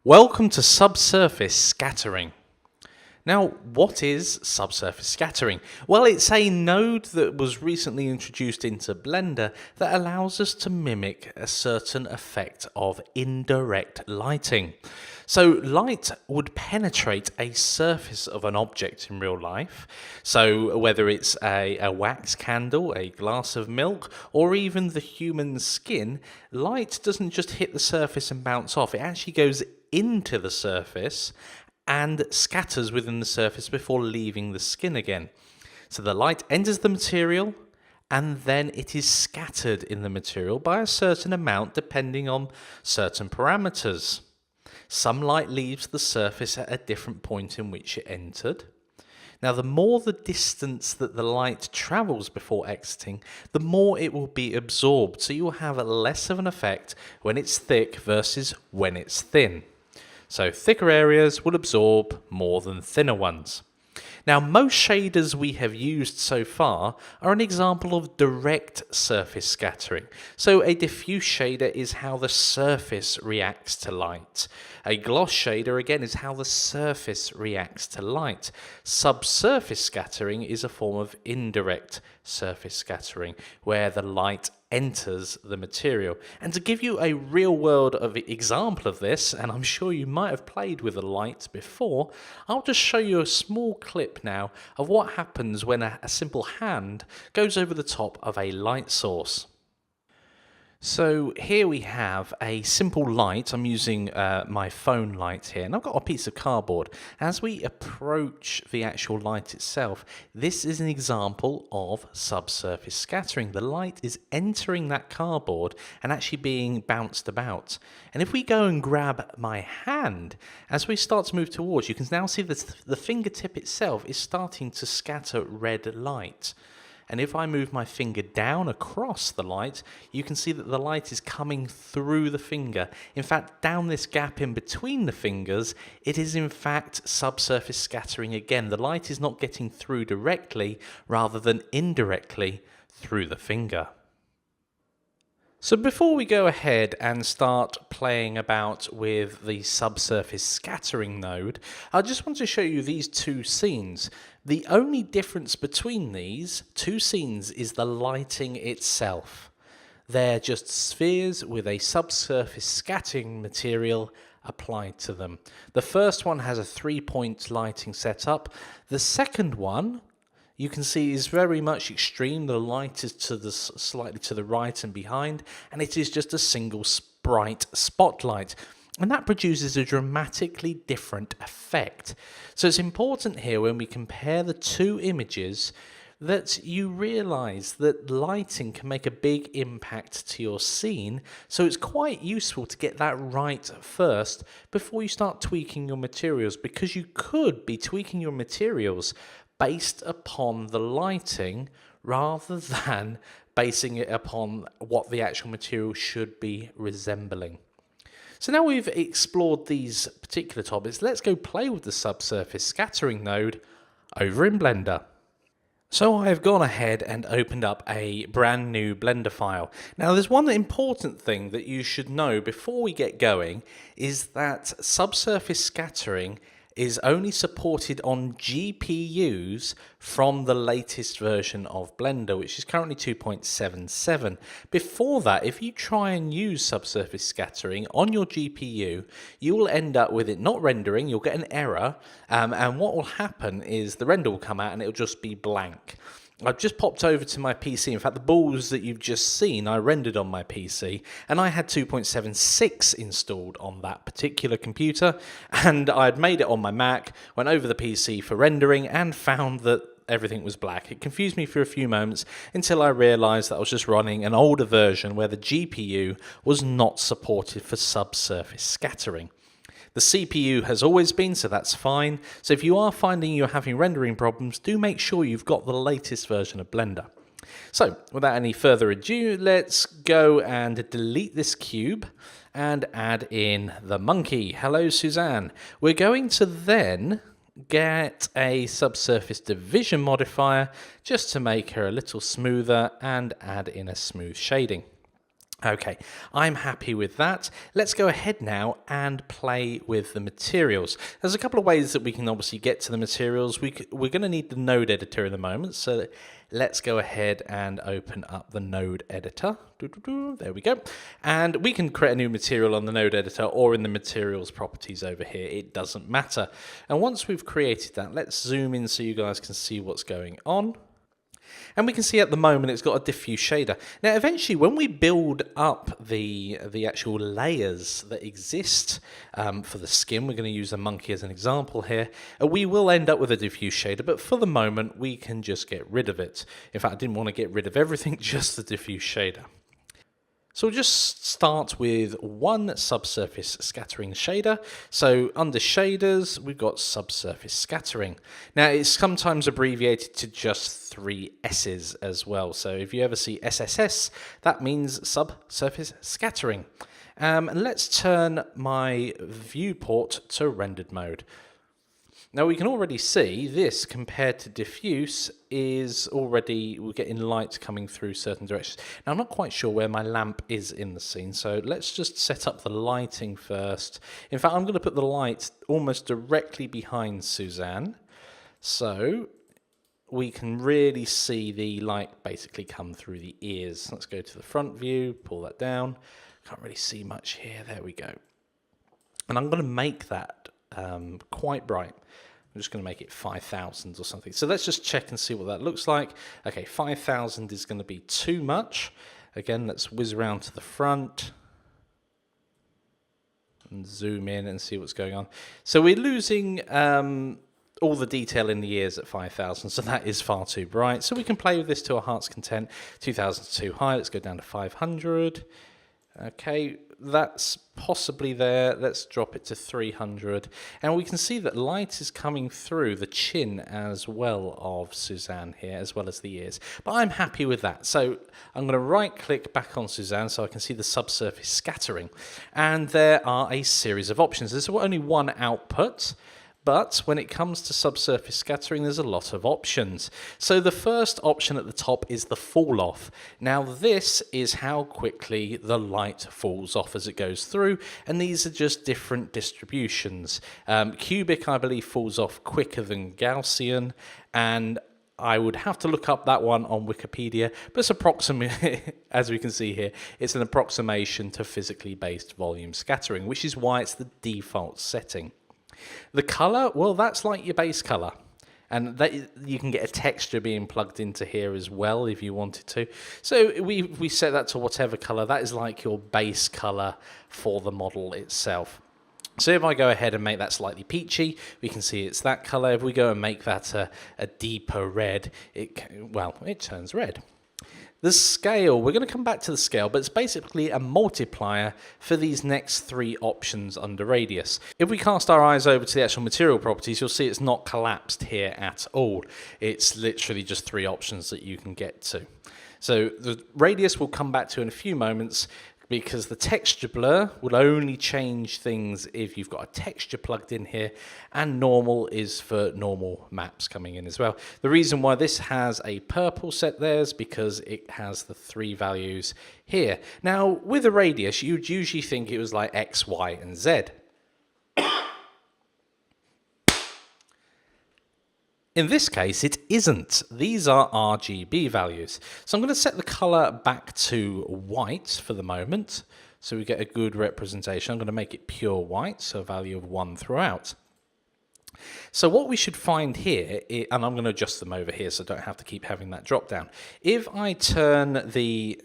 Welcome to Subsurface Scattering. Now, what is subsurface scattering? Well, it's a node that was recently introduced into Blender that allows us to mimic a certain effect of indirect lighting. So light would penetrate a surface of an object in real life. So whether it's a wax candle, a glass of milk, or even the human skin, light doesn't just hit the surface and bounce off. It actually goes into the surface and scatters within the surface before leaving the skin again. So the light enters the material and then it is scattered in the material by a certain amount depending on certain parameters. Some light leaves the surface at a different point in which it entered. Now, the more the distance that the light travels before exiting, the more it will be absorbed. So you will have less of an effect when it's thick versus when it's thin. So thicker areas will absorb more than thinner ones. Now, most shaders we have used so far are an example of direct surface scattering. So a diffuse shader is how the surface reacts to light. A gloss shader, again, is how the surface reacts to light. Subsurface scattering is a form of indirect surface scattering, where the light enters the material. And to give you a real world example of this, and I'm sure you might have played with a light before, I'll just show you a small clip now of what happens when a simple hand goes over the top of a light source. So here we have a simple light. I'm using my phone light here, and I've got a piece of cardboard. As we approach the actual light itself, this is an example of subsurface scattering. The light is entering that cardboard and actually being bounced about. And if we go and grab my hand, as we start to move towards, you can now see that the fingertip itself is starting to scatter red light. And if I move my finger down across the light, you can see that the light is coming through the finger. In fact, down this gap in between the fingers, it is in fact subsurface scattering again. The light is not getting through directly, rather than indirectly through the finger. So before we go ahead and start playing about with the subsurface scattering node, I just want to show you these two scenes. The only difference between these two scenes is the lighting itself. They're just spheres with a subsurface scattering material applied to them. The first one has a 3-point lighting setup. The second one, you can see, is very much extreme. The light is slightly to the right and behind, and it is just a single bright spotlight. And that produces a dramatically different effect. So it's important here when we compare the two images that you realize that lighting can make a big impact to your scene. So it's quite useful to get that right first before you start tweaking your materials, because you could be tweaking your materials based upon the lighting rather than basing it upon what the actual material should be resembling. So now we've explored these particular topics, let's go play with the subsurface scattering node over in Blender. So I've gone ahead and opened up a brand new Blender file. Now there's one important thing that you should know before we get going, is that subsurface scattering is only supported on GPUs from the latest version of Blender, which is currently 2.77. Before that, if you try and use subsurface scattering on your GPU, you will end up with it not rendering, you'll get an error, and what will happen is the render will come out and it'll just be blank. I've just popped over to my PC. In fact, the balls that you've just seen, I rendered on my PC, and I had 2.76 installed on that particular computer, and I had made it on my Mac, went over the PC for rendering, and found that everything was black. It confused me for a few moments until I realized that I was just running an older version where the GPU was not supported for subsurface scattering. The CPU has always been, so that's fine. So if you are finding you're having rendering problems, do make sure you've got the latest version of Blender. So without any further ado, let's go and delete this cube and add in the monkey. Hello, Suzanne. We're going to then get a subsurface division modifier just to make her a little smoother and add in a smooth shading. Okay, I'm happy with that. Let's go ahead now and play with the materials. There's a couple of ways that we can obviously get to the materials. We're going to need the node editor in a moment, so let's go ahead and open up the node editor. There we go. And we can create a new material on the node editor or in the materials properties over here. It doesn't matter. And once we've created that, let's zoom in so you guys can see what's going on. And we can see at the moment it's got a diffuse shader. Now, eventually, when we build up the actual layers that exist for the skin, we're going to use a monkey as an example here, we will end up with a diffuse shader, but for the moment, we can just get rid of it. In fact, I didn't want to get rid of everything, just the diffuse shader. So we'll just start with one subsurface scattering shader. So under shaders, we've got subsurface scattering. Now it's sometimes abbreviated to just 3 S's as well. So if you ever see SSS, that means subsurface scattering. And let's turn my viewport to rendered mode. Now we can already see this compared to diffuse is already, we're getting light coming through certain directions. Now I'm not quite sure where my lamp is in the scene, so let's just set up the lighting first. In fact, I'm going to put the light almost directly behind Suzanne, so we can really see the light basically come through the ears. Let's go to the front view, pull that down. Can't really see much here, there we go. And I'm going to make that quite bright. I'm just going to make it 5,000 or something. So let's just check and see what that looks like. Okay, 5,000 is going to be too much. Again, let's whiz around to the front and zoom in and see what's going on. So we're losing all the detail in the ears at 5,000, so that is far too bright. So we can play with this to our heart's content. 2,000 is too high. Let's go down to 500. Okay, that's possibly there. Let's drop it to 300. And we can see that light is coming through the chin as well of Suzanne here, as well as the ears. But I'm happy with that. So I'm going to right-click back on Suzanne so I can see the subsurface scattering. And there are a series of options. There's only one output. But when it comes to subsurface scattering, there's a lot of options. So the first option at the top is the fall off. Now this is how quickly the light falls off as it goes through, and these are just different distributions. Cubic, I believe, falls off quicker than Gaussian, and I would have to look up that one on Wikipedia, but it's approximately, as we can see here, it's an approximation to physically based volume scattering, which is why it's the default setting. The color, well, that's like your base color, and that you can get a texture being plugged into here as well if you wanted to. So we set that to whatever color. That is like your base color for the model itself. So if I go ahead and make that slightly peachy, we can see it's that color. If we go and make that a deeper red, it turns red. The scale, we're going to come back to the scale, but it's basically a multiplier for these next 3 options under radius. If we cast our eyes over to the actual material properties, you'll see it's not collapsed here at all. It's literally just 3 options that you can get to. So the radius we'll come back to in a few moments, because the texture blur will only change things if you've got a texture plugged in here, and normal is for normal maps coming in as well. The reason why this has a purple set there is because it has the 3 values here. Now, with a radius, you'd usually think it was like X, Y, and Z. In this case, it isn't. These are RGB values. So I'm going to set the color back to white for the moment, so we get a good representation. I'm going to make it pure white, so a value of 1 throughout. So what we should find here, and I'm going to adjust them over here so I don't have to keep having that drop down. If I turn the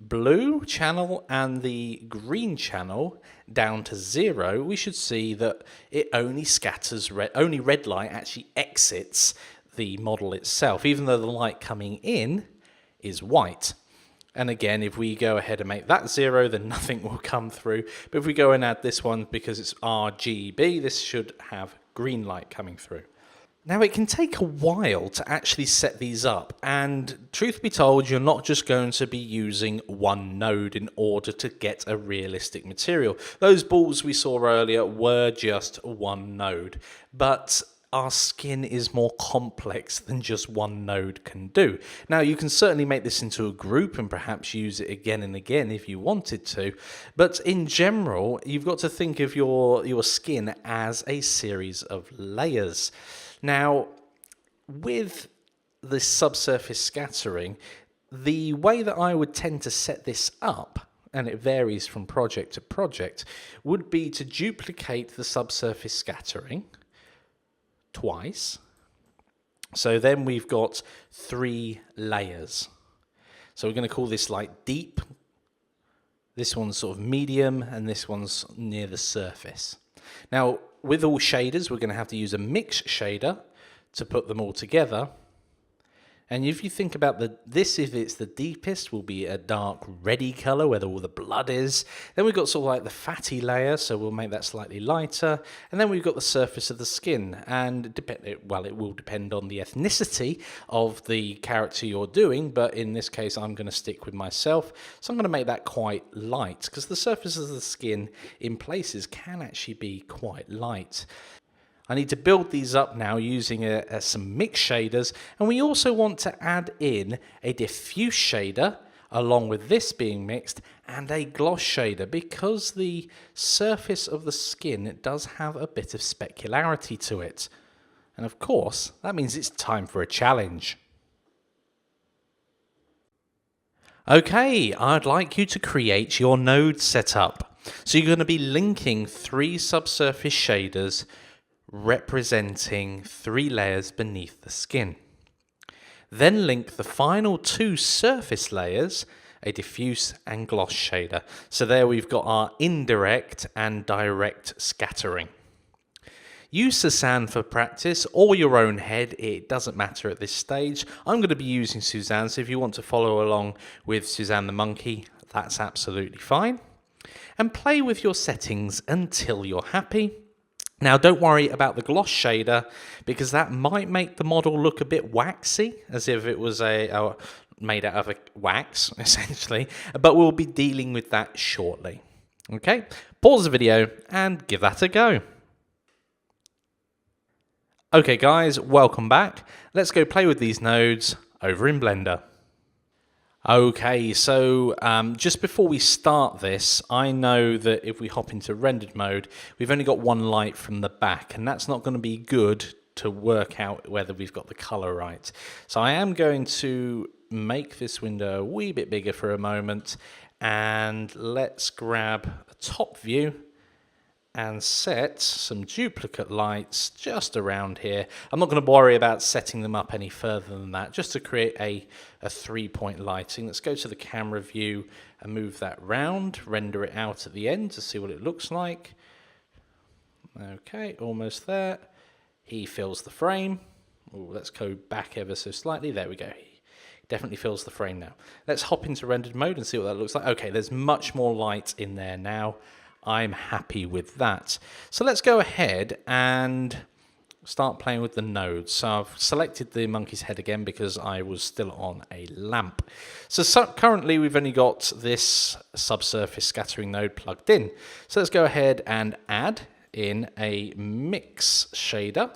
blue channel and the green channel down to 0, we should see that it only scatters red, only red light actually exits the model itself, even though the light coming in is white. And again, if we go ahead and make that 0, then nothing will come through. But if we go and add this one, because it's RGB, this should have green light coming through. Now, it can take a while to actually set these up, and truth be told, you're not just going to be using one node in order to get a realistic material. Those balls we saw earlier were just one node, but our skin is more complex than just one node can do. Now, you can certainly make this into a group and perhaps use it again and again if you wanted to, but in general, you've got to think of your skin as a series of layers. Now, with the subsurface scattering, the way that I would tend to set this up, and it varies from project to project, would be to duplicate the subsurface scattering twice. So then we've got 3 layers. So we're going to call this like deep. This one's sort of medium, and this one's near the surface. Now, with all shaders, we're going to have to use a mix shader to put them all together. And if you think about this, if it's the deepest, will be a dark reddy color where all the blood is. Then we've got sort of like the fatty layer, so we'll make that slightly lighter. And then we've got the surface of the skin. And it will depend on the ethnicity of the character you're doing, but in this case, I'm going to stick with myself. So I'm going to make that quite light, because the surface of the skin in places can actually be quite light. I need to build these up now using some mix shaders, and we also want to add in a diffuse shader along with this being mixed, and a gloss shader, because the surface of the skin does have a bit of specularity to it. And of course, that means it's time for a challenge. Okay, I'd like you to create your node setup. So you're going to be linking 3 subsurface shaders representing 3 layers beneath the skin. Then link the final 2 surface layers, a diffuse and gloss shader. So there we've got our indirect and direct scattering. Use Suzanne for practice, or your own head, it doesn't matter at this stage. I'm going to be using Suzanne, so if you want to follow along with Suzanne the monkey, that's absolutely fine. And play with your settings until you're happy. Now, don't worry about the gloss shader, because that might make the model look a bit waxy, as if it was made out of a wax, essentially. But we'll be dealing with that shortly. Okay, pause the video and give that a go. Okay, guys, welcome back. Let's go play with these nodes over in Blender. Okay, so just before we start this, I know that if we hop into rendered mode, we've only got one light from the back, and that's not going to be good to work out whether we've got the color right. So I am going to make this window a wee bit bigger for a moment, and let's grab a top view and set some duplicate lights just around here. I'm not going to worry about setting them up any further than that, just to create a 3-point lighting. Let's go to the camera view and move that round, render it out at the end to see what it looks like. Okay, almost there. He fills the frame. Ooh, let's go back ever so slightly. There we go. He definitely fills the frame now. Let's hop into rendered mode and see what that looks like. Okay, there's much more light in there now. I'm happy with that. So let's go ahead and start playing with the nodes. So I've selected the monkey's head again because I was still on a lamp. So currently we've only got this subsurface scattering node plugged in. So let's go ahead and add in a mix shader.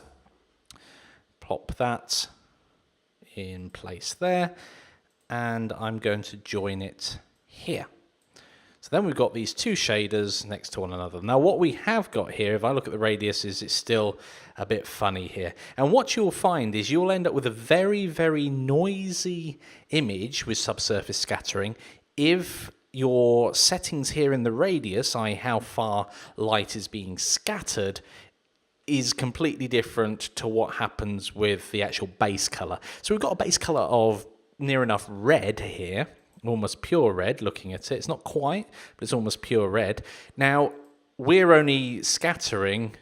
Plop that in place there. And I'm going to join it here. So then we've got these 2 shaders next to one another. Now what we have got here, if I look at the radius, is it's still a bit funny here. And what you'll find is you'll end up with a very, very noisy image with subsurface scattering if your settings here in the radius, i.e. how far light is being scattered, is completely different to what happens with the actual base color. So we've got a base color of near enough red here. Almost pure red, looking at it. It's not quite, but it's almost pure red. Now, we're only scattering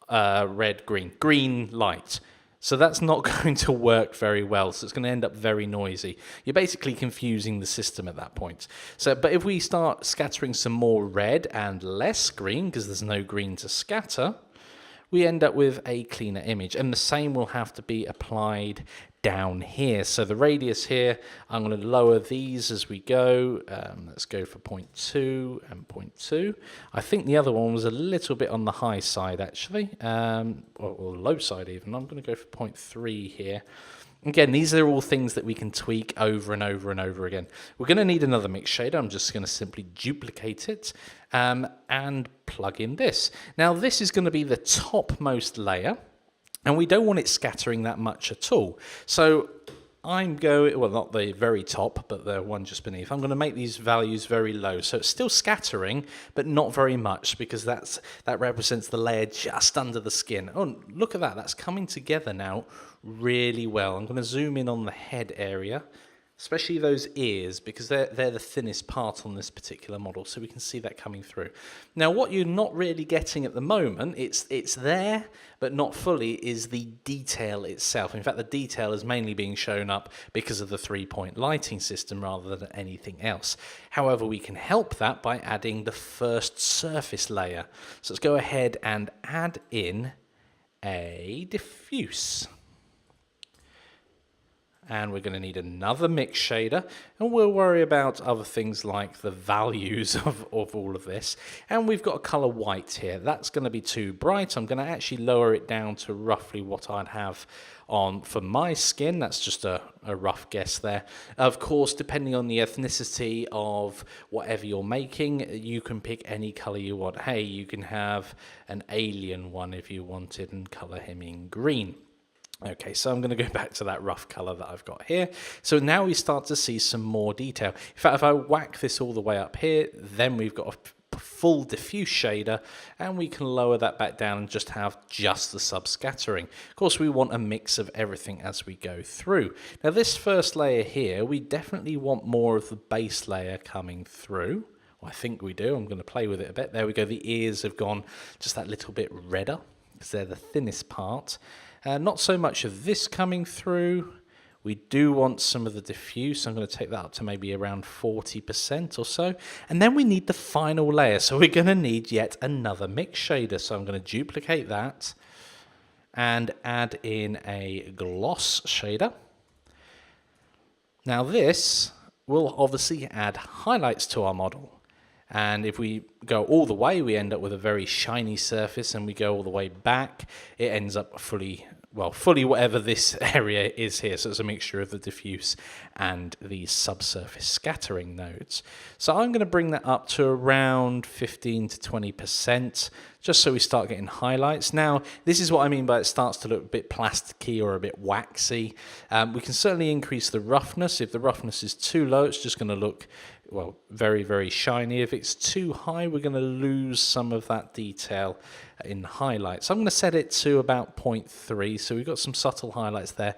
green light. So that's not going to work very well. So it's going to end up very noisy. You're basically confusing the system at that point. So, but if we start scattering some more red and less green, because there's no green to scatter, we end up with a cleaner image. And the same will have to be applied down here. So the radius here, I'm going to lower these as we go. Let's go for 0.2 and 0.2. I think the other one was a little bit on the high side actually, or low side even. I'm going to go for 0.3 here. Again, these are all things that we can tweak over and over and over again. We're going to need another mix shader. I'm just going to simply duplicate it and plug in this. Now, this is going to be the topmost layer, and we don't want it scattering that much at all. So I'm going, well, not the very top, but the one just beneath. I'm going to make these values very low. So it's still scattering, but not very much, because that represents the layer just under the skin. Oh, look at that. That's coming together now really well. I'm going to zoom in on the head area, especially those ears, because they're the thinnest part on this particular model, so we can see that coming through. Now, what you're not really getting at the moment, it's there, but not fully, is the detail itself. In fact, the detail is mainly being shown up because of the 3-point lighting system rather than anything else. However, we can help that by adding the first surface layer. So let's go ahead and add in a diffuse. And we're going to need another mix shader, and we'll worry about other things like the values of all of this. And we've got a color white here. That's going to be too bright. I'm going to actually lower it down to roughly what I'd have on for my skin. That's just a rough guess there. Of course, depending on the ethnicity of whatever you're making, you can pick any color you want. Hey, you can have an alien one if you wanted and color him in green. Okay, so I'm going to go back to that rough color that I've got here. So now we start to see some more detail. In fact, if I whack this all the way up here, then we've got a full diffuse shader, and we can lower that back down and just have just the subscattering. Of course, we want a mix of everything as we go through. Now, this first layer here, we definitely want more of the base layer coming through. Well, I think we do. I'm going to play with it a bit. There we go. The ears have gone just that little bit redder because they're the thinnest part. Not so much of this coming through. We do want some of the diffuse. I'm going to take that up to maybe around 40% or so. And then we need the final layer. So we're going to need yet another mix shader. So I'm going to duplicate that and add in a gloss shader. Now this will obviously add highlights to our model. And if we go all the way, we end up with a very shiny surface, and we go all the way back, it ends up fully whatever this area is here. So it's a mixture of the diffuse and the subsurface scattering nodes. So I'm going to bring that up to around 15 to 20%, just so we start getting highlights. Now, this is what I mean by it starts to look a bit plasticky or a bit waxy. We can certainly increase the roughness. If the roughness is too low, it's just going to look, well, very, very shiny. If it's too high, we're going to lose some of that detail in highlights. So I'm going to set it to about 0.3, so we've got some subtle highlights there.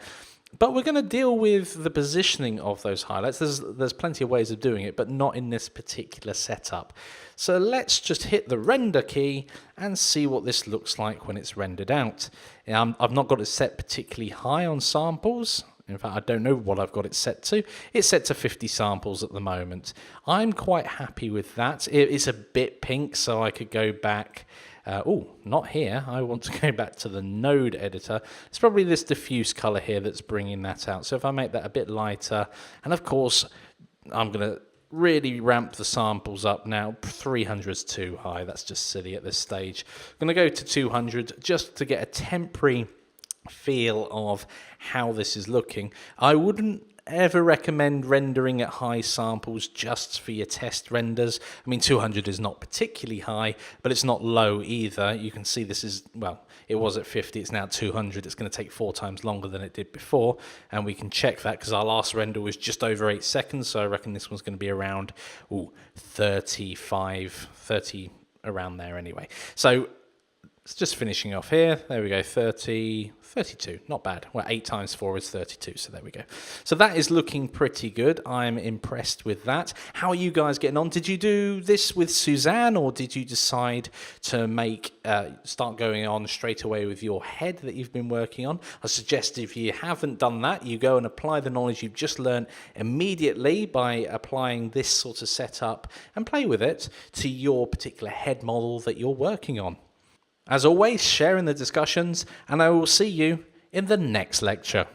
But we're going to deal with the positioning of those highlights. There's plenty of ways of doing it, but not in this particular setup. So let's just hit the render key and see what this looks like when it's rendered out. I've not got it set particularly high on samples. In fact, I don't know what I've got it set to. It's set to 50 samples at the moment. I'm quite happy with that. It's a bit pink, so I could go back. Oh, not here. I want to go back to the node editor. It's probably this diffuse color here that's bringing that out. So if I make that a bit lighter, and of course, I'm going to really ramp the samples up now. 300 is too high. That's just silly at this stage. I'm going to go to 200 just to get a temporary feel of how this is looking. I wouldn't ever recommend rendering at high samples just for your test renders. I mean, 200 is not particularly high, but it's not low either. You can see this is, well, it was at 50, it's now 200. It's going to take 4 times longer than it did before, and we can check that because our last render was just over 8 seconds, so I reckon this one's going to be around 30, around there anyway. So it's just finishing off here. There we go, 30, 32, not bad. Well, 8 times 4 is 32, so there we go. So that is looking pretty good. I'm impressed with that. How are you guys getting on? Did you do this with Suzanne, or did you decide to start going on straight away with your head that you've been working on? I suggest if you haven't done that, you go and apply the knowledge you've just learned immediately by applying this sort of setup and play with it to your particular head model that you're working on. As always, share in the discussions, and I will see you in the next lecture.